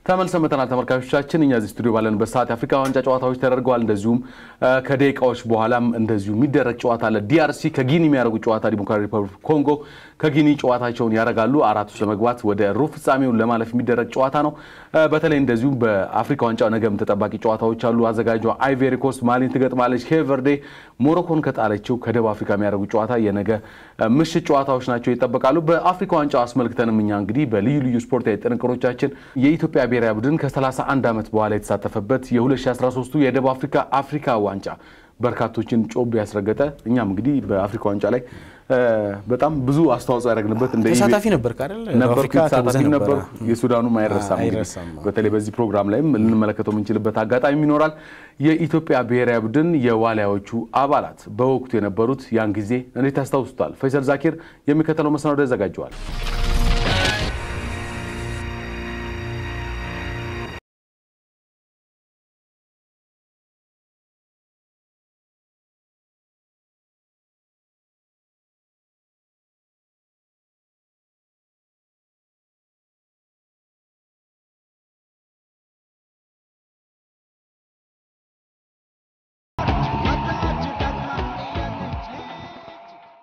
ተመልሰን መተናል ተመልካቾቻችን እኛ እዚህ ስቱዲዮ ባለንበት ሰዓት የአፍሪካ ዋንጫ ጨዋታዎች ተደርገዋል እንደዚሁም ከደቂቃዎች በኋላም እንደዚሁ የሚደረግ ጨዋታ አለ ዲአርሲ ከጊኒ የሚያደርጉ ጨዋታ ዲሞክራቲክ ሪፐብሊክ ኮንጎ ከጊኒ ጨዋታቸውን ያደርጋሉ አራት ውስጥ ለመግባት ወደ ሩብ ፍጻሜው ለማለፍ የሚደረግ ጨዋታ ነው በተለይ እንደዚሁ በአፍሪካ ዋንጫ ነገም ተጠባቂ ጨዋታዎች አሉ አዘጋጇ አይቬሪ ኮስት ማሊን ትገጥማለች ኬቨርዴ ሞሮኮን ከጣለችው ከደቡብ አፍሪካ የሚያደርጉ ጨዋታ የነገ ምሽት ጨዋታዎች ናቸው ይጠበቃሉ በአፍሪካ ዋንጫ አስመልክተንም እኛ እንግዲህ በልዩ ልዩ ስፖርታዊ ጥንቅሮቻችን የኢትዮጵያ ብሔራዊ ቡድን ከ31 ዓመት በኋላ የተሳተፈበት የ2013 የደቡብ አፍሪካ ዋንጫ በርካቶችን ጮብ ያስረገጠ እኛም እንግዲህ በአፍሪካ ዋንጫ ላይ በጣም ብዙ አስተዋጽኦ ያደረግንበት እንደ ተሳታፊ ነበር ካረል አፍሪካ ተሳታፊ ነበር የሱዳኑ ማይረሳም በተለይ በዚህ ፕሮግራም ላይም እንመለከተው የምንችልበት አጋጣሚ ይኖራል የኢትዮጵያ ብሔራዊ ቡድን የዋሊያዎቹ አባላት በወቅቱ የነበሩት ያን ጊዜ እንዴት ታስታውሱታል ፈይሰል ዛኪር የሚከተለው መሰናዶ ያዘጋጀዋል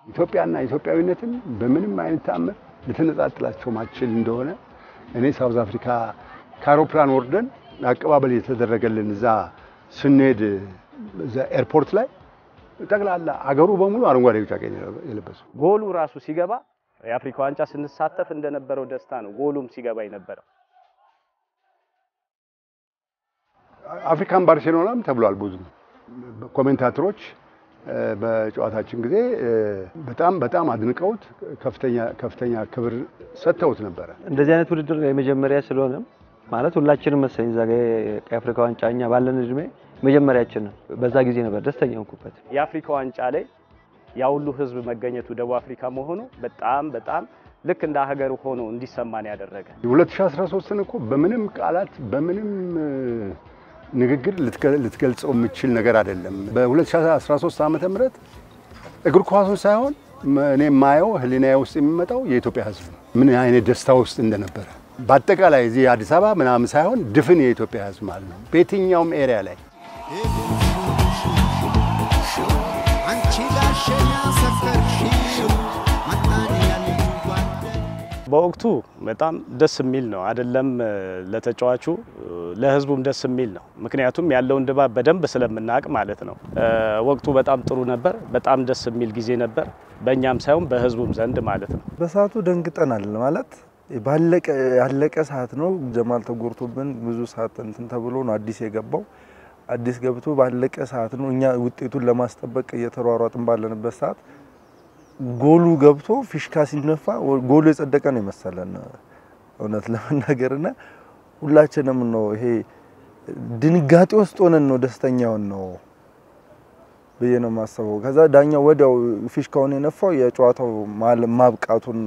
ኢትዮጵያና ኢትዮጵያዊነትን በምንም አይነት ተአምር ለተነጣጥላቸው ማችል እንደሆነ እኔ ሳውዝ አፍሪካ ካሮፕላን ወርደን አቀባበል የተደረገልን እዛ ስንሄድ እዛ ኤርፖርት ላይ ጠቅላላ አገሩ በሙሉ አረንጓዴ ቢጫ ቀይ የለበሱ ጎሉ ራሱ ሲገባ የአፍሪካ ዋንጫ ስንሳተፍ እንደነበረው ደስታ ነው ጎሉም ሲገባ የነበረው አፍሪካን ባርሴሎናም ተብሏል ብዙ ኮሜንታተሮች በጨዋታችን ጊዜ በጣም አድንቀውት ከፍተኛ ክብር ሰጥተውት ነበር እንደዚህ አይነት ውድድር የመጀመሪያ ስለሆነ ማለት ሁላችንም መሰለኝ ዛሬ የአፍሪካ ዋንጫኛ ባለን እድሜ መጀመሪያችን በዛ ጊዜ ነበር ደስተኛ ሆንኩበት የአፍሪካ ዋንጫ ላይ ያ ሁሉ ህዝብ መገኘቱ ደቡብ አፍሪካ መሆኑ በጣም ልክ እንደ ሀገር ሆኖ እንዲሰማን ያደረገ 2013 እኮ በምንም ቃላት በምንም ንግግር ልትገልጸው የምችል ነገር አይደለም በ2013 ዓመተ ምህረት እግር ኳሱን ሳይሆን እኔ ማየው ህሊናዬ ውስጥ የሚመጣው የኢትዮጵያ ህዝብ ምን አይነት ደስታ ውስጥ እንደነበረ በአጠቃላይ እዚህ አዲስ አበባ ምናምን ሳይሆን ድፍን የኢትዮጵያ ህዝብ ማለት ነው በየትኛውም ኤሪያ ላይ በወቅቱ በጣም ደስ የሚል ነው አይደለም ለተጫዋቹ ለህዝቡም ደስ የሚል ነው ምክንያቱም ያለውን ድባብ በደንብ ስለምናቅ ማለት ነው ወቅቱ በጣም ጥሩ ነበር በጣም ደስ የሚል ጊዜ ነበር በእኛም ሳይሆን በህዝቡም ዘንድ ማለት ነው በሰዓቱ ደንግጠናል ማለት ያለቀ ሰዓት ነው ጀማል ተጎርቶብን ብዙ ሰዓት እንትን ተብሎ ነው አዲስ የገባው አዲስ ገብቶ ባለቀ ሰዓት ነው እኛ ውጤቱን ለማስጠበቅ እየተሯሯጥን ባለንበት ሰዓት ጎሉ ገብቶ ፊሽካ ሲነፋ ጎሉ የጸደቀ ነው መሰለን እውነት ለመናገርና ሁላችንም ነው ይሄ ድንጋጤ ውስጥ ሆነን ነው ደስተኛው ነው በየነ ማሰበው ከዛ ዳኛው ወዲያው ፊሽካውን የነፋው የጨዋታው ማብቃቱን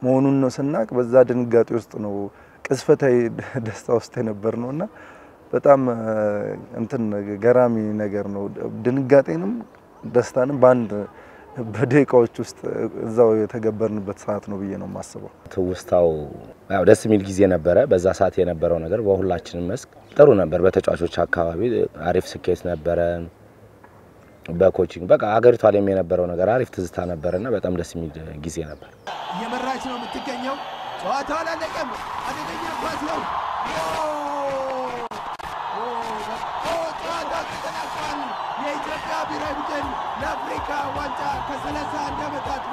መሆኑን ነው ስናቅ በዛ ድንጋጤ ውስጥ ነው ቅስፈታዊ ደስታ ውስጥ የነበርነውና በጣም እንትን ገራሚ ነገር ነው ድንጋጤንም ደስታንም ባንድ በደቂቃዎች ውስጥ እዛው የተገበርንበት ሰዓት ነው ብዬ ነው ማስበው ተውስታው ያው ደስ የሚል ጊዜ ነበር በዛ ሰዓት የነበረው ነገር በሁላችንም መስክ ጥሩ ነበር በተጫዋቾች አካባቢ አሪፍ ስኬት ነበር በኮቺንግ በቃ ሀገሪቷ ላይ የነበረው ነገር አሪፍ ትዝታ ነበርና በጣም ደስ የሚል ጊዜ ነበር የመራች ነው የምትገኘው ጨዋታው አላለቀም አደገኛ ኳስ ነው የኢትዮጵያ ብሔራዊ ቡድን ለአፍሪካ ዋንጫ ከ31 ዓመታት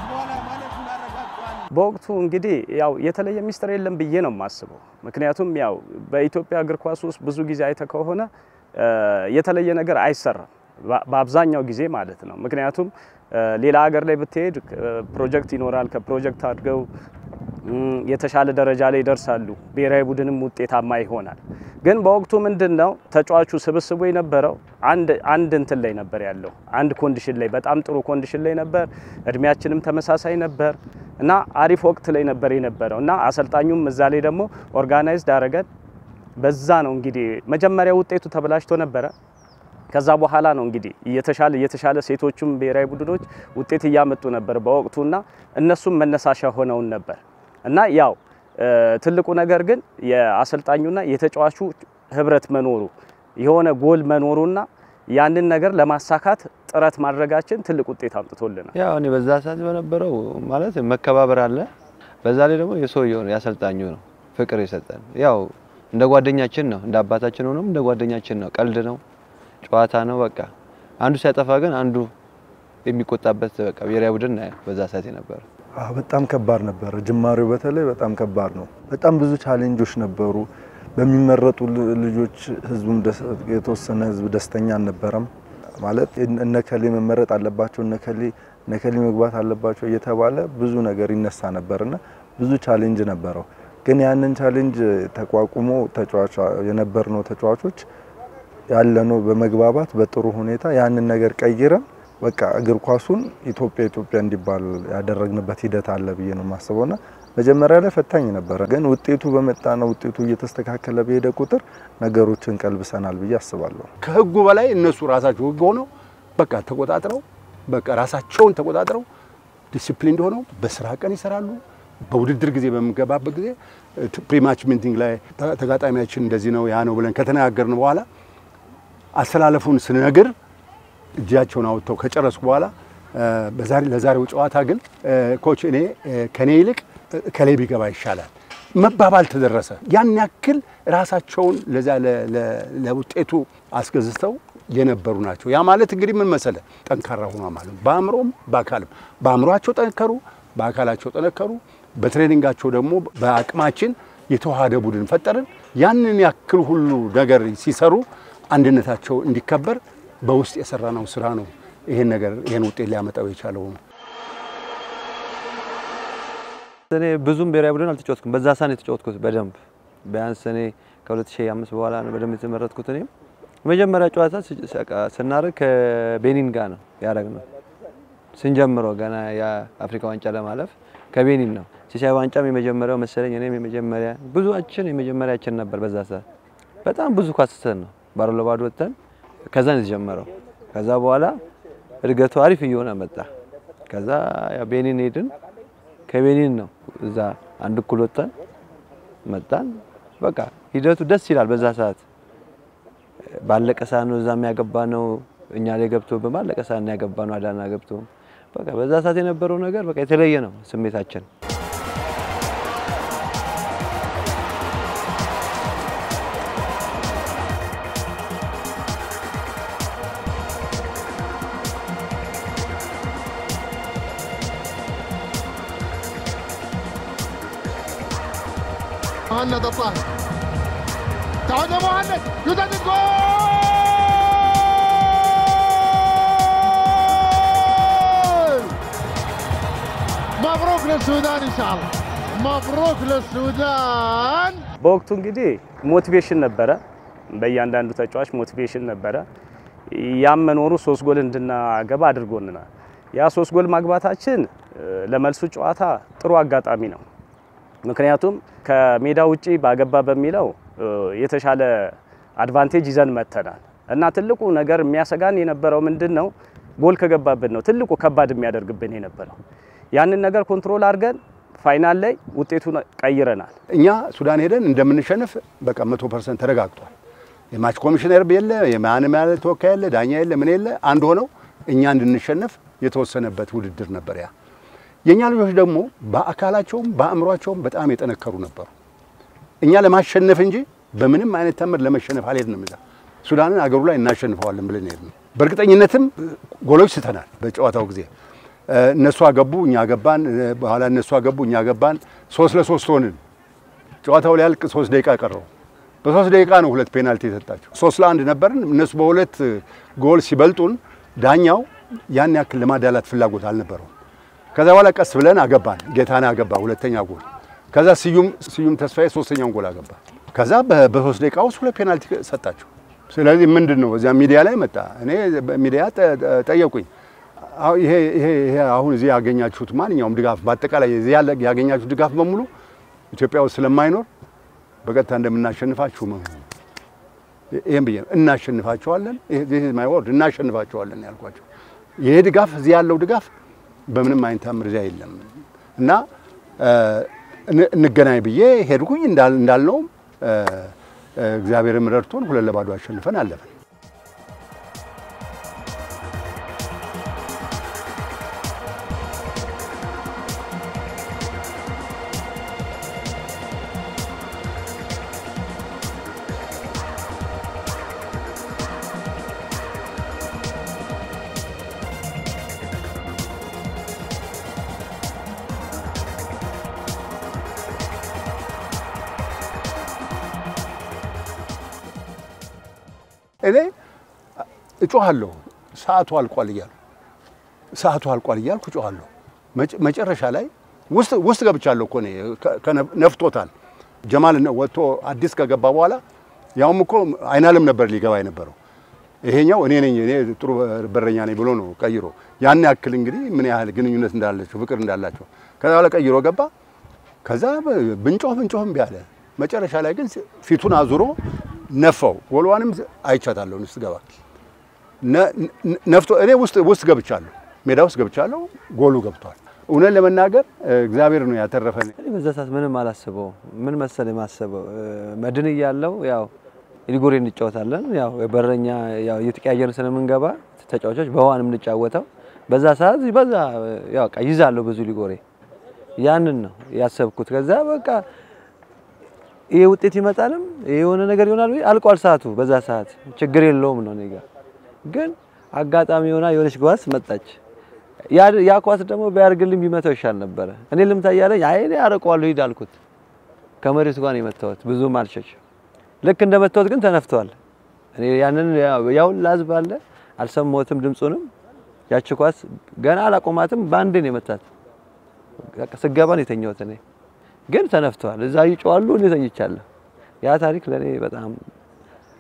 በኋላ ማለፉን አረጋግጧል በወቅቱ እንግዲህ ያው የተለየ ሚስጥር የለም ብዬ ነው ማስበው ምክንያቱም ያው በኢትዮጵያ እግር ኳስ ውስጥ ብዙ ጊዜ አይተ ከሆነ የተለየ ነገር አይሰራም በአብዛኛው ጊዜ ማለት ነው ምክንያቱም ሌላ ሀገር ላይ ብትሄድ ፕሮጀክት ይኖራል ከፕሮጀክት አድገው የተሻለ ደረጃ ላይ ይደርሳሉ ብሔራዊ ቡድንም ውጤታማ ይሆናል ግን በወቅቱ ምንድነው ተጫዋቹ ስብስቡ የነበረው አንድ እንትን ላይ ነበር ያለው አንድ ኮንዲሽን ላይ በጣም ጥሩ ኮንዲሽን ላይ ነበር እድሜያችንም ተመሳሳይ ነበር እና አሪፍ ወቅት ላይ ነበር የነበረውና አሰልጣኙም እዛ ላይ ደግሞ ኦርጋናይዝድ አደረገን በዛ ነው እንግዲህ መጀመሪያ ውጤቱ ተበላሽቶ ነበር ከዛ በኋላ ነው እንግዲህ የተሻለ ሴቶችም ብሔራዊ ቡድኖች ውጤት ያመጡ ነበር በወቅቱና እነሱም መነሳሻ ሆነው ነበር እና ያው ትልቁ ነገር ግን የአሰልጣኙና የተጫዋቹ ህብረት መኖሩ የሆነ ጎል መኖሩና ያንን ነገር ለማሳካት ጥረት ማድረጋችን ትልቅ ውጤት አምጥቶልናል። ያው እኔ በዛ ሰዓት በነበረው ማለት መከባበር አለ። በዛ ላይ ደግሞ የሰውየው ያሰልጣኙ ነው ፍቅር የሰጠን። ያው እንደ ጓደኛችን ነው፣ እንደ አባታችን ሆኖም እንደ ጓደኛችን ነው። ቀልድ ነው፣ ጨዋታ ነው። በቃ አንዱ ሲያጠፋ ግን አንዱ የሚቆጣበት በቃ ብሔራዊ ቡድን ነው በዛ ሰዓት የነበረ። በጣም ከባድ ነበር። ጅማሬው በተለይ በጣም ከባድ ነው። በጣም ብዙ ቻሌንጆች ነበሩ። በሚመረጡ ልጆች ህዝቡም የተወሰነ ህዝብ ደስተኛ አልነበረም። ማለት እነከሌ መመረጥ አለባቸው እነከሌ መግባት አለባቸው እየተባለ ብዙ ነገር ይነሳ ነበርና ብዙ ቻሌንጅ ነበረው። ግን ያንን ቻሌንጅ ተቋቁሞ ተጫዋቾች የነበርነው ተጫዋቾች ያለነው በመግባባት በጥሩ ሁኔታ ያንን ነገር ቀይረን በቃ እግር ኳሱን ኢትዮጵያ እንዲባል ያደረግንበት ሂደት አለ ብዬ ነው ማስበውና መጀመሪያ ላይ ፈታኝ ነበር። ግን ውጤቱ በመጣና ውጤቱ እየተስተካከለ በሄደ ቁጥር ነገሮችን ቀልብሰናል ብዬ አስባለሁ። ከህጉ በላይ እነሱ ራሳቸው ህግ ሆነው በቃ ተቆጣጥረው በቃ ራሳቸውን ተቆጣጥረው ዲሲፕሊን ሆነው በስራ ቀን ይሰራሉ። በውድድር ጊዜ በመገባበት ጊዜ ፕሪማች ሚቲንግ ላይ ተጋጣሚያችን እንደዚህ ነው ያ ነው ብለን ከተነጋገርን በኋላ አሰላለፉን ስንነግር እጃቸውን አውጥተው ከጨረሱ በኋላ ለዛሬው ጨዋታ ግን ኮች እኔ ከኔ ይልቅ ከሌ ቢገባ ይሻላል መባባል ተደረሰ። ያን ያክል ራሳቸውን ለዛ ለውጤቱ አስገዝተው የነበሩ ናቸው። ያ ማለት እንግዲህ ምን መሰለ ጠንካራ ሆኗ ማለት በአእምሮም በአካልም በአእምሮአቸው ጠንከሩ፣ በአካላቸው ጠንከሩ። በትሬኒንጋቸው ደግሞ በአቅማችን የተዋሃደ ቡድን ፈጠርን። ያንን ያክል ሁሉ ነገር ሲሰሩ አንድነታቸው እንዲከበር በውስጥ የሰራነው ስራ ነው ይሄን ውጤት ሊያመጣው የቻለው። እኔ ብዙም ብሔራዊ ቡድን አልተጫወትኩም። በዛ ሰዓት የተጫወትኩት በደንብ ቢያንስ እኔ ከ2005 በኋላ ነው በደንብ የተመረጥኩት። እኔ መጀመሪያ ጨዋታ ስናደርግ ከቤኒን ጋር ነው ያደረግነው። ስንጀምረው ገና የአፍሪካ ዋንጫ ለማለፍ ከቤኒን ነው። ሲሳይ ዋንጫም የመጀመሪያው መሰለኝ እኔም የመጀመሪያ ብዙዎችን የመጀመሪያችን ነበር። በዛ ሰዓት በጣም ብዙ ኳስተን ነው ባሮ ለባዶ ወጥተን ከዛ ነው የተጀመረው። ከዛ በኋላ እድገቱ አሪፍ እየሆነ መጣ። ከዛ ቤኒን ሄድን። ከቤኒን ነው እዛ አንድ እኩል ወጥተን መጣን። በቃ ሂደቱ ደስ ይላል። በዛ ሰዓት ባለቀ ሰዓት ነው እዛም ያገባነው እኛ ላይ ገብቶ በማለቀ ሰዓት ነው ያገባነው አዳና ገብቶ። በቃ በዛ ሰዓት የነበረው ነገር በቃ የተለየ ነው ስሜታችን። مهند الطاهر تعود مهند يسدد جول مبروك للسودان ان شاء الله مبروك للسودان በወቅቱ እንግዲህ ሞቲቬሽን ነበረ በእያንዳንዱ ተጫዋች ሞቲቬሽን ነበረ። ያም መኖሩ 3 ጎል እንድናገባ አድርጎናል። ያ 3 ጎል ማግባታችን ለመልሱ ጨዋታ ጥሩ አጋጣሚ ነው። ምክንያቱም ከሜዳ ውጪ ባገባ በሚለው የተሻለ አድቫንቴጅ ይዘን መተናል እና ትልቁ ነገር የሚያሰጋን የነበረው ምንድነው ጎል ከገባብን ነው ትልቁ ከባድ የሚያደርግብን የነበረው። ያንን ነገር ኮንትሮል አድርገን ፋይናል ላይ ውጤቱን ቀይረናል። እኛ ሱዳን ሄደን እንደምንሸነፍ በቃ 100% ተረጋግጧል። የማች ኮሚሽነር የለ የማንም ያለ ተወካይ የለ ዳኛ የለ ምን የለ አንድ ሆነው እኛ እንድንሸነፍ የተወሰነበት ውድድር ነበር ያ። የኛ ልጆች ደግሞ በአካላቸውም በአእምሮአቸውም በጣም የጠነከሩ ነበሩ። እኛ ለማሸነፍ እንጂ በምንም አይነት ተመር ለመሸነፍ አልሄድንም። እዛ ሱዳንን አገሩ ላይ እናሸንፈዋለን ብለን ሄድን። በእርግጠኝነትም ጎሎች ስተናል በጨዋታው ጊዜ። እነሱ አገቡ እኛ ገባን፣ በኋላ እነሱ አገቡ እኛ ገባን። 3-3 ሆንን። ጨዋታው ሊያልቅ 3 ደቂቃ ቀረው። በ3 ደቂቃ ነው 2 ፔናልቲ የሰጣቸው። 3-1 ነበርን። እነሱ በ2 ጎል ሲበልጡን ዳኛው ያን ያክል ለማዳላት ፍላጎት አልነበረው። ከዛ በኋላ ቀስ ብለን አገባን። ጌታና አገባ ሁለተኛ ጎል። ከዛ ስዩም ተስፋዬ ሶስተኛውን ጎል አገባ። ከዛ በ3 ደቂቃ ውስጥ 2 ፔናልቲ ሰጣቸው። ስለዚህ ምንድነው እዚያ ሚዲያ ላይ መጣ። እኔ በሚዲያ ጠየቁኝ። ይሄ አሁን እዚህ ያገኛችሁት ማንኛውም ድጋፍ በአጠቃላይ እዚህ ያገኛችሁት ድጋፍ በሙሉ ኢትዮጵያ ውስጥ ስለማይኖር በቀጥታ እንደምናሸንፋችሁ ነው። ይሄን ብዬ እናሸንፋቸዋለን። ይሄ ማይ ወርድ እናሸንፋቸዋለን ያልኳቸው። ይሄ ድጋፍ እዚህ ያለው ድጋፍ በምንም አይነት አምር እዚያ የለም እና እንገናኝ ብዬ ሄድኩኝ። እንዳልነውም እግዚአብሔርም ረድቶን 2-2 አሸንፈን አለፈን። እኔ እጮሃለሁ ሰዓቱ አልቋል እያልኩ እጮሃለሁ። መጨረሻ ላይ ውስጥ ገብቻለሁ እኮ እኔ ነፍቶታል። ጀማል ወጥቶ አዲስ ከገባ በኋላ ያውም እኮ አይናለም ነበር ሊገባ የነበረው። ይሄኛው እኔ ጥሩ በረኛ ነኝ ብሎ ነው ቀይሮ ያን ያክል እንግዲህ ምን ያህል ግንኙነት እንዳላቸው ፍቅር እንዳላቸው ከዛ በኋላ ቀይሮ ገባ። ከዛ ብንጮህም ቢያለ መጨረሻ ላይ ግን ፊቱን አዙሮ ነፋው። ጎልዋንም አይቻታለሁ ስገባ ነፍቶ እኔ ውስጥ ገብቻለሁ፣ ሜዳ ውስጥ ገብቻለሁ። ጎሉ ገብቷል። እውነት ለመናገር እግዚአብሔር ነው ያተረፈኝ። በዛ ሰዓት ምንም አላስበው። ምን መሰለኝ ማሰበው መድን እያለው ያው ኢሊጎሬ እንጫወታለን። ያው በረኛ ያው እየተቀያየርን ስለምንገባ ተጫዋቾች በዋንም እንጫወተው። በዛ ሰዓት ያው ይዛለሁ ብዙ ኢሊጎሬ። ያንን ነው ያሰብኩት። ከዛ በቃ ይሄ ውጤት ይመጣልም ይሄ የሆነ ነገር ይሆናል ወይ አልቋል ሰዓቱ። በዛ ሰዓት ችግር የለውም ነው እኔ ጋር። ግን አጋጣሚ ሆና የሆነች ጓስ መጣች። ያ ኳስ ደግሞ ቢያርግልኝ ቢመታው ይሻል ነበር። እኔ ልምታ ያለኝ አይ እኔ አረቀዋለሁ ሂድ አልኩት። ከመሬቱ ጋር ነው የመታሁት። ብዙም አልሸሽ። ልክ እንደመታሁት ግን ተነፍቷል። እኔ ያንን ያው ላዝብ አለ አልሰማሁትም ድምጹንም። ያቺ ኳስ ገና አላቆማትም ባንዴ ነው የመታት። ስገባ ነው የተኛሁት እኔ። ግን ተነፍቷል። እዛ ይጮዋሉ እኔ ተኝቻለሁ። ያ ታሪክ ለኔ በጣም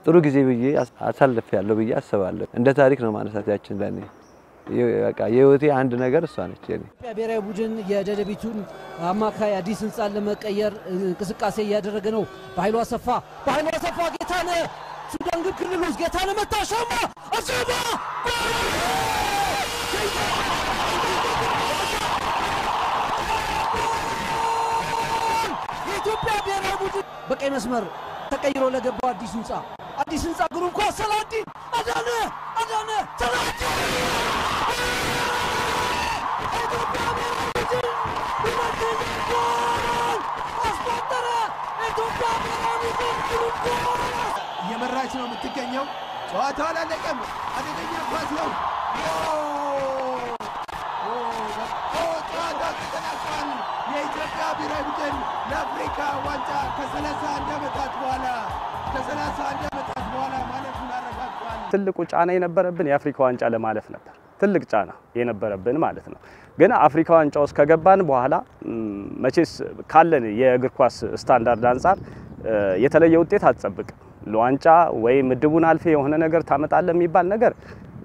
ጥሩ ጊዜ ብዬ አሳልፌያለሁ ብዬ አስባለሁ። እንደ ታሪክ ነው ማነሳት ያችን ለኔ በቃ የህይወቴ አንድ ነገር እሷ ነች። የኔ ብሔራዊ ቡድን የደደቢቱን አማካይ አዲስ ህንጻን ለመቀየር እንቅስቃሴ እያደረገ ነው። በኃይሉ አሰፋ ጌታነህ ሱዳን ግብ ክልል ውስጥ ጌታነህ መታሻማ አሰባ የኢትዮጵያ ብሔራዊ ቡድን በቀይ መስመር ተቀይሮ ለገባው አዲስ ህንጻ ግሩም ኳስ ሰላዲን አዳነ ሰላዲን ኢትዮጵያ ብሔራዊ ቡድን አስቆጠረ። ኢትዮጵያ ብሔራዊ ቡድን ግሩም ኳስ እየመራች ነው የምትገኘው። ጨዋታው አላለቀም። አደገኛ ኳስ ነው። ጨዋታው ተጠናቋል። የኢትዮጵያ ብሔራዊ ቡድን ለአፍሪካ ዋንጫ ከ31 ዓመታት በኋላ ማለፉን አረጋግጧል። ትልቁ ጫና የነበረብን የአፍሪካ ዋንጫ ለማለፍ ነበር። ትልቅ ጫና የነበረብን ማለት ነው። ግን አፍሪካ ዋንጫ ውስጥ ከገባን በኋላ መቼስ ካለን የእግር ኳስ ስታንዳርድ አንፃር የተለየ ውጤት አትጠብቅም። ለዋንጫ ወይ ምድቡን አልፈ የሆነ ነገር ታመጣለህ የሚባል ነገር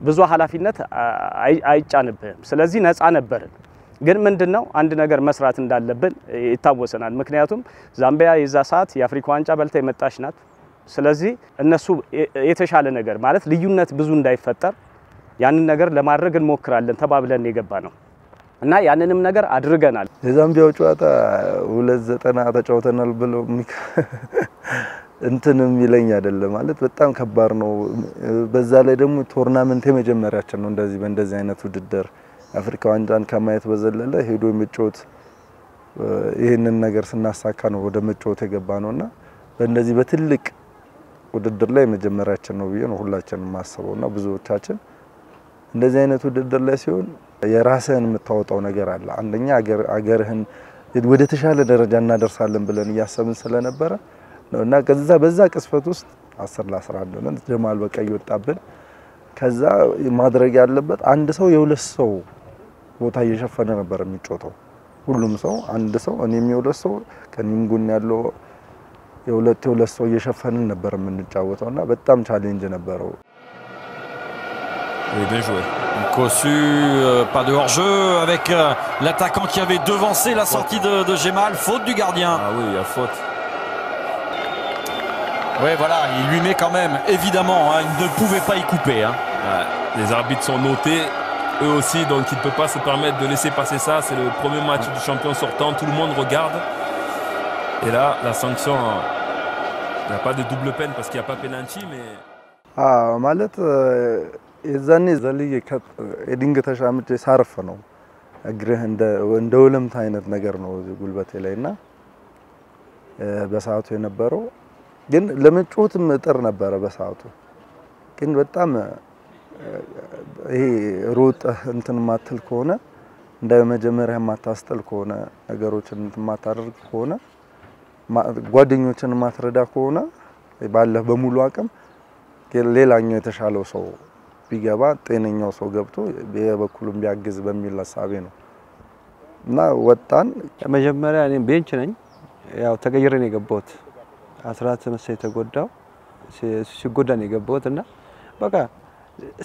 ብዙ ኃላፊነት አይጫንብህም። ስለዚህ ነፃ ነበርን። ግን ምንድነው አንድ ነገር መስራት እንዳለብን ይታወሰናል። ምክንያቱም ዛምቢያ የዛ ሰዓት የአፍሪካ ዋንጫ በልታ የመጣች ናት። ስለዚህ እነሱ የተሻለ ነገር ማለት ልዩነት ብዙ እንዳይፈጠር ያንን ነገር ለማድረግ እንሞክራለን ተባብለን የገባ ነው እና ያንንም ነገር አድርገናል። የዛምቢያው ጨዋታ 2-90 ተጫውተናል ብሎ እንትንም ይለኝ አይደለም ማለት በጣም ከባድ ነው። በዛ ላይ ደግሞ ቶርናመንት የመጀመሪያችን ነው እንደዚህ በእንደዚህ አይነት ውድድር አፍሪካ ዋንጫን ከማየት በዘለለ ሄዶ መጫወት ይሄንን ነገር ስናሳካ ነው ወደ መጫወት የገባ ነውና በእንደዚህ በትልቅ ውድድር ላይ መጀመሪያችን ነው ብዬ ነው ሁላችንም ማሰበውና ብዙዎቻችን እንደዚህ አይነት ውድድር ላይ ሲሆን የራስህን የምታወጣው ነገር አለ። አንደኛ አገርህን ወደ ተሻለ ደረጃ እናደርሳለን ብለን ያሰብን ስለነበረ ነውና በዛ ቅስፈት ውስጥ 10-11 ሆነን ጀማል በቀይ ወጣብን። ከዛ ማድረግ ያለበት አንድ ሰው የሁለት ሰው ቦታ እየሸፈነ ነበር የሚጮተው። ሁሉም ሰው አንድ ሰው እኔም የሁለት ሰው ከኒም ጎን ያለው የሁለት ሰው እየሸፈንን ነበር የምንጫወተውና በጣም ቻሌንጅ ነበረው። Oui, bien joué. Kossu, pas de hors-jeu avec l'attaquant qui avait devancé la sortie de Gemal. Faute du gardien. Ah oui, il y a faute. Oui, voilà, il lui met quand même, évidemment, hein, il ne pouvait pas y couper. Hein. Ouais, les arbitres sont notés, eux aussi, donc il ne peut pas se permettre de laisser passer ça. C'est le premier match du champion sortant, tout le monde regarde. Et là, la sanction, il n'y a pas de double peine parce qu'il n'y a pas pénalty, mais... ማለት የዛኔ ዘልዬ ኤዲንግ ተሻምጬ ሳርፍ ነው እግርህ እንደ ወለምታ አይነት ነገር ነው ጉልበቴ ላይና በሰዓቱ የነበረው ግን ለመጮትም ጥር ነበረ በሰዓቱ ግን በጣም ይሄ ሮጥ እንትን ማትል ከሆነ እንደ መጀመሪያ ማታስተል ከሆነ ነገሮችን እንትን ማታደርግ ከሆነ ጓደኞችን ማትረዳ ከሆነ ባለ በሙሉ አቅም ሌላኛው የተሻለው ሰው ቢገባ ጤነኛው ሰው ገብቶ በበኩሉም ቢያግዝ በሚል ሐሳቤ ነው እና ወጣን መጀመሪያ እኔ ቤንች ነኝ ያው ተቀይሬ ነው የገባሁት 14 መሰለኝ ተጎዳው ሲጎዳ ነው የገባሁትና በቃ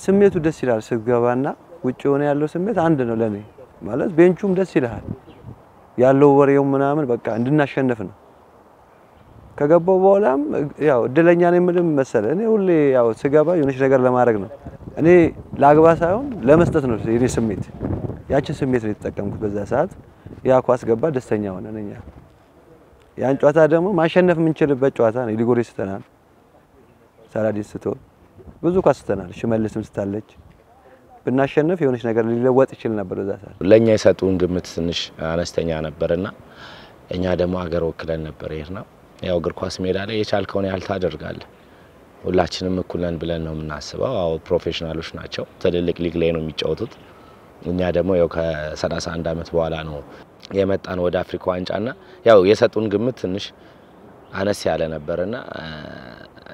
ስሜቱ ደስ ይላል ስገባና ውጪ ሆነ ያለው ስሜት አንድ ነው ለኔ ማለት ቤንቹም ደስ ይላል ያለው ወሬው ምናምን በቃ እንድናሸንፍ ነው ከገባው በኋላም ያው እድለኛ ነኝ ምንም መሰለ እኔ ሁሌ ያው ስገባ የሆነች ነገር ለማድረግ ነው እኔ ላግባ ሳይሆን ለመስጠት ነው የኔ ስሜት ያችን ስሜት ነው የተጠቀምኩት በዛ ሰዓት ያ ኳስ ገባ ደስተኛ ሆነኛ ያን ጨዋታ ደግሞ ማሸነፍ የምንችልበት ጨዋታ ነው ሊጎሬ ስተናል ሳላዲስ ስቶ ብዙ ኳስ ስተናል ሽመልስም ስታለች ብናሸነፍ የሆነች ነገር ሊለወጥ ይችላል ነበር በዛ ሰዓት ለኛ የሰጡን ግምት ትንሽ አነስተኛ ነበርና እኛ ደግሞ ሀገር ወክለን ነበር ይሄና ያው እግር ኳስ ሜዳ ላይ የቻልከውን ያህል ታደርጋለህ ሁላችንም እኩል ነን ብለን ነው የምናስበው አው ፕሮፌሽናሎች ናቸው ትልልቅ ሊግ ላይ ነው የሚጫወቱት እኛ ደግሞ ያው ከ31 አመት በኋላ ነው የመጣን ወደ አፍሪካ ዋንጫና ያው የሰጡን ግምት ትንሽ አነስ ያለ ነበርና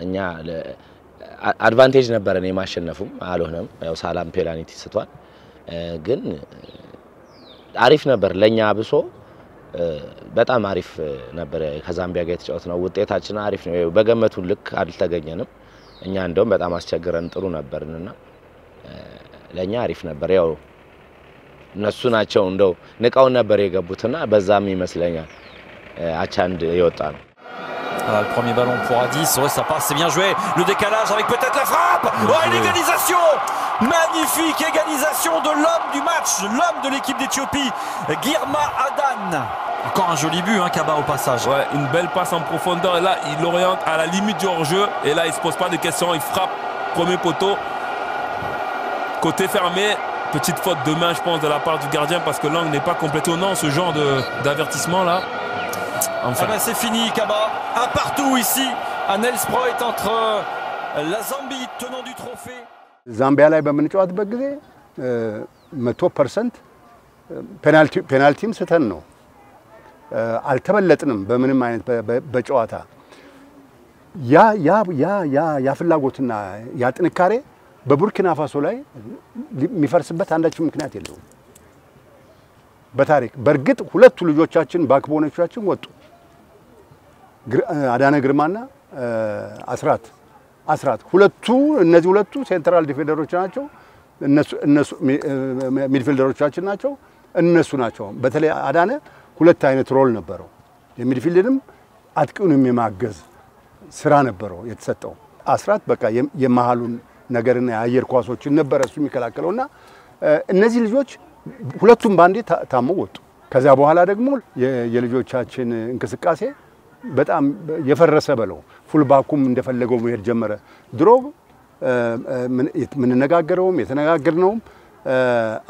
እኛ አድቫንቴጅ ነበርኔ ማሸነፉም አልሆነም ያው ሳላም ፔናልቲ ስቷል ግን አሪፍ ነበር ለኛ አብሶ በጣም አሪፍ ነበር ከዛምቢያ ጋር የተጫወተው ውጤታችን አሪፍ ነው በገመቱ ልክ አልተገኘንም እኛ እንደውም በጣም አስቸግረን ጥሩ ነበርንና ለኛ አሪፍ ነበር ያው እነሱ ናቸው እንደው ንቃው ነበር የገቡትና በዛም ይመስለኛል አቻንድ ይወጣ ነው Le premier ballon pour Addis, ouais, ça passe, c'est bien joué. Le décalage avec peut-être la frappe. Oh, une égalisation. Magnifique égalisation de l'homme du match, l'homme de l'équipe d'Éthiopie, Girma Adan. Encore un joli but, hein, Kaba au passage. Ouais, une belle passe en profondeur. Et là, il l'oriente à la limite du hors-jeu. Et là, il se pose pas de questions. Il frappe premier poteau. Côté fermé. Petite faute de main, je pense, de la part du gardien parce que l'angle n'est pas complètement non, ce genre d'avertissement là. Enfin. Ah ben c'est fini, Kaba. Un partout ici à Nelspruit entre la Zambie, tenant du trophée. ዛምቢያ ላይ በምንጫወትበት ጊዜ 100% ፔናልቲም ስተን ነው አልተበለጥንም በምንም አይነት በጨዋታ ያ ፍላጎትና ያ ጥንካሬ በቡርኪና ፋሶ ላይ የሚፈርስበት አንዳችም ምክንያት የለውም በታሪክ በርግጥ ሁለቱ ልጆቻችን ባክቦኖቻችን ወጡ አዳነ ግርማና አስራት ሁለቱ እነዚህ ሁለቱ ሴንትራል ዲፌንደሮች ናቸው እነሱ ሚድፊልደሮቻችን ናቸው እነሱ ናቸው በተለይ አዳነ ሁለት አይነት ሮል ነበረው የሚድፊልድም አጥቂውንም የማገዝ ስራ ነበረው የተሰጠው አስራት በቃ የመሃሉን ነገርና የአየር ኳሶችን ነበር እሱ የሚከላከለውና እነዚህ ልጆች ሁለቱም ባንዴ ታመው ወጡ ከዛ በኋላ ደግሞ የልጆቻችን እንቅስቃሴ በጣም የፈረሰ በለው ፉልባኩም እንደፈለገው መሄድ ጀመረ ድሮ ምን ነጋገረውም የተነጋገርነው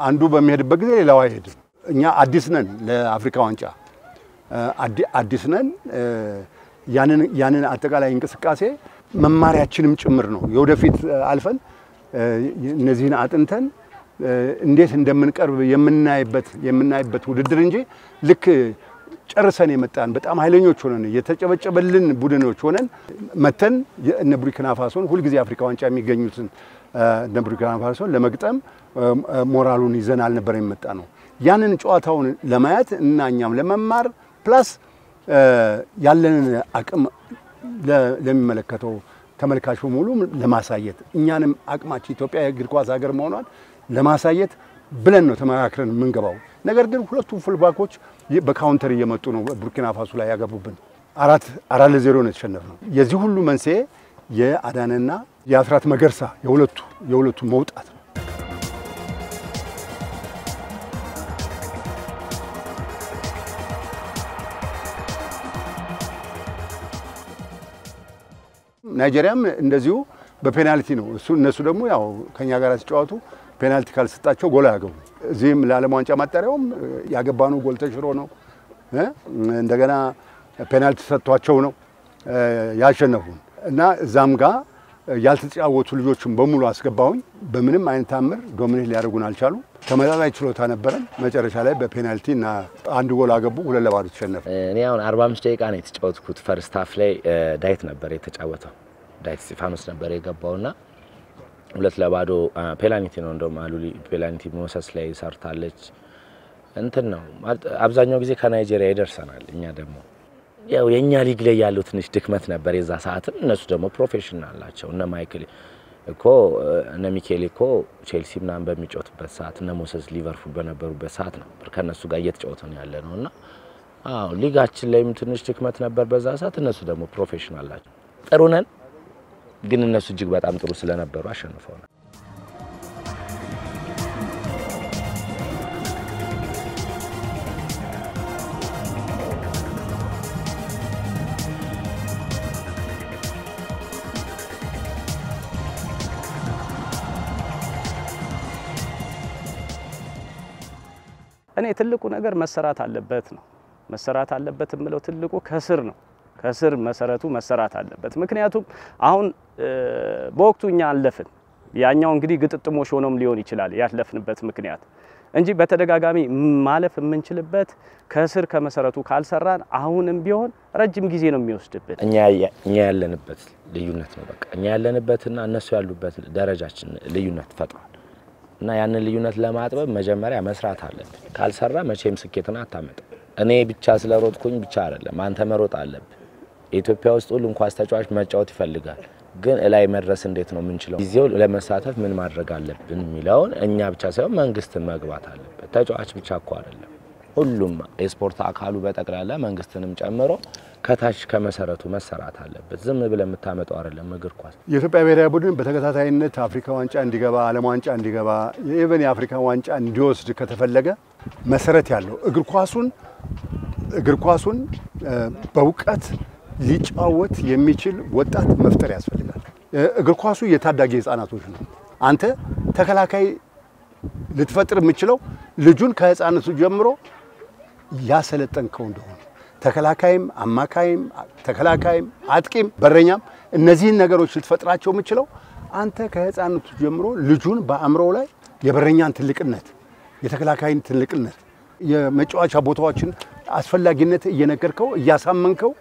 አንዱ በሚሄድበት ጊዜ ሌላው አይሄድም እኛ አዲስ ነን ለአፍሪካ ዋንጫ አዲስ ነን ያንን አጠቃላይ እንቅስቃሴ መማሪያችንም ጭምር ነው የወደፊት አልፈን እነዚህን አጥንተን እንዴት እንደምንቀርብ የምናይበት ውድድር እንጂ ልክ ጨርሰን የመጣን በጣም ኃይለኞች ሆነን የተጨበጨበልን ቡድኖች ሆነን መተን እነ ቡርኪና ፋሶን ሁሉ ጊዜ አፍሪካ ዋንጫ የሚገኙትን እነ ቡርኪና ፋሶን ለመግጠም ሞራሉን ይዘን አልነበር የመጣ ነው ያንን ጨዋታውን ለማየት እና እኛም ለመማር ፕላስ ያለንን አቅም ለሚመለከተው ተመልካቹ ሙሉ ለማሳየት እኛንም አቅማችን ኢትዮጵያ የእግር ኳስ ሀገር መሆኗን ለማሳየት ብለን ነው ተመካክረን የምንገባው ነገር ግን ሁለቱ ፉልባኮች በካውንተር እየመጡ ነው ቡርኪና ፋሶ ላይ ያገቡብን 4-0 ነው የተሸነፈው የዚህ ሁሉ መንስኤ የአዳነና የአስራት መገርሳ የሁለቱ መውጣት ነው ናይጄሪያም እንደዚሁ በፔናልቲ ነው እነሱ ደግሞ ያው ከኛ ጋር ሲጫወቱ ፔናልቲ ካልሰጣቸው ጎል ያገቡ እዚህም ለዓለም ዋንጫ ማጣሪያውም ያገባኑ ጎል ተሽሮ ነው እንደገና ፔናልቲ ሰጥቷቸው ነው ያሸነፉን እና እዛም ጋር ያልተጫወቱ ልጆችን በሙሉ አስገባውኝ በምንም አይነት ታምር ዶሚኔት ሊያደርጉን አልቻሉ ተመላላይ ችሎታ ነበረን መጨረሻ ላይ በፔናልቲ እና አንድ ጎል አገቡ 2-2 ተሸነፈ እኔ አሁን 45 ደቂቃ ነው የተጫወትኩት ፈርስት ሃፍ ላይ ዳይት ነበር የተጫወተው ዳይት ስቲፋኖስ ነበር የገባውና 2-2 ፔናልቲ ነው እንደውም አሉሊ ፔናልቲ ሞሰስ ላይ ሰርታለች እንትን ነው አብዛኛው ጊዜ ከናይጄሪያ ይደርሰናል እኛ ደግሞ ያው የኛ ሊግ ላይ ያለው ትንሽ ድክመት ነበር የዛ ሰዓት እነሱ ደግሞ ፕሮፌሽናል ናቸው እነ ማይክል እኮ እነ ሚኬል እኮ ቼልሲ ምናምን በሚጫወቱበት ሰዓት እነ ሞሰስ ሊቨርፑል በነበሩበት ሰዓት ነበር ከነሱ ጋር እየተጫወተን ያለ ነውና አዎ ሊጋችን ላይም ትንሽ ድክመት ነበር በዛ ሰዓት እነሱ ደግሞ ፕሮፌሽናል ናቸው ጥሩ ነን ግን እነሱ እጅግ በጣም ጥሩ ስለነበሩ አሸንፈውናል እኔ ትልቁ ነገር መሰራት አለበት ነው መሰራት አለበት ምለው ትልቁ ከስር ነው ከስር መሰረቱ መሰራት አለበት ምክንያቱም አሁን በወቅቱኛ አለፍን ያኛው እንግዲህ ግጥጥሞሽ ሆኖም ሊሆን ይችላል ያለፍንበት ምክንያት እንጂ በተደጋጋሚ ማለፍ የምንችልበት ከስር ከመሰረቱ ካልሰራን አሁንም ቢሆን ረጅም ጊዜ ነው የሚወስድብን እኛ ያለንበት ልዩነት ነው በቃ እኛ ያለንበትና እነሱ ያሉበት ደረጃችን ልዩነት ፈጥሯል እና ያንን ልዩነት ለማጥበብ መጀመሪያ መስራት አለብን ካልሰራ መቼም ስኬትን አታመጣ እኔ ብቻ ስለሮጥኩኝ ብቻ አይደለም አንተ መሮጥ አለብህ ኢትዮጵያ ውስጥ ሁሉም ኳስ ተጫዋች መጫወት ይፈልጋል ግን ላይ መድረስ እንዴት ነው ምንችለው ጊዜው ለመሳተፍ ምን ማድረግ አለብን የሚለውን እኛ ብቻ ሳይሆን መንግስትን መግባት አለበት ተጫዋች ብቻ እኮ አይደለም ሁሉም የስፖርት አካሉ በጠቅላላ መንግስትንም ጨምሮ ከታች ከመሰረቱ መሰራት አለበት ዝም ብለ የምታመጣው አይደለም እግር ኳስ የኢትዮጵያ ብሔራዊ ቡድን በተከታታይነት አፍሪካ ዋንጫ እንዲገባ ዓለም ዋንጫ እንዲገባ የኢቨን የአፍሪካ ዋንጫ እንዲወስድ ከተፈለገ መሰረት ያለው እግር ኳሱን በእውቀት ሊጫወት የሚችል ወጣት መፍጠር ያስፈልጋል እግር ኳሱ የታዳጊ ህፃናቶች ነው አንተ ተከላካይ ልትፈጥር የምችለው ልጁን ከህፃናቱ ጀምሮ ያሰለጠንከው እንደሆነ ተከላካይም አማካይም ተከላካይም አጥቂም በረኛም እነዚህን ነገሮች ልትፈጥራቸው የምችለው አንተ ከህፃናቱ ጀምሮ ልጁን በአእምሮው ላይ የበረኛን ትልቅነት የተከላካይን ትልቅነት የመጫወቻ ቦታዎችን አስፈላጊነት እየነገርከው እያሳመንከው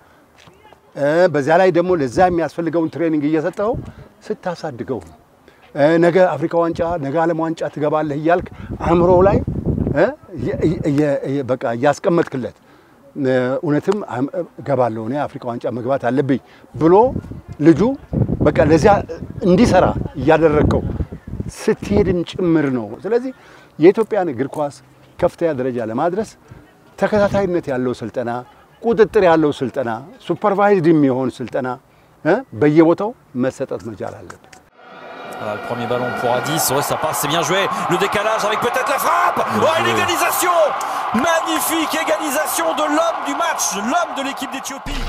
በዛ ላይ ደግሞ ለዛ የሚያስፈልገውን ትሬኒንግ እየሰጠው ስታሳድገው ነገ አፍሪካ ዋንጫ ነገ ዓለም ዋንጫ ትገባለህ ይያልክ አእምሮው ላይ በቃ ያስቀመጥክለት እውነትም ገባለሁ እኔ አፍሪካ ዋንጫ መግባት አለብኝ ብሎ ልጁ በቃ ለዚያ እንዲሰራ ያደረከው ስትሄድም ጭምር ነው ስለዚህ የኢትዮጵያን እግር ኳስ ከፍተኛ ደረጃ ለማድረስ ተከታታይነት ያለው ስልጠና ቁጥጥር ያለው ስልጠና ሱፐርቫይዝድ የሚሆን ስልጠና በየቦታው መሰጠት መቻል አለበት Le premier ballon pour Adis, ouais, ça passe, c'est bien joué. Le décalage avec peut-être la frappe. Oh, une égalisation. Magnifique égalisation de l'homme du match, l'homme de l'équipe d'Éthiopie.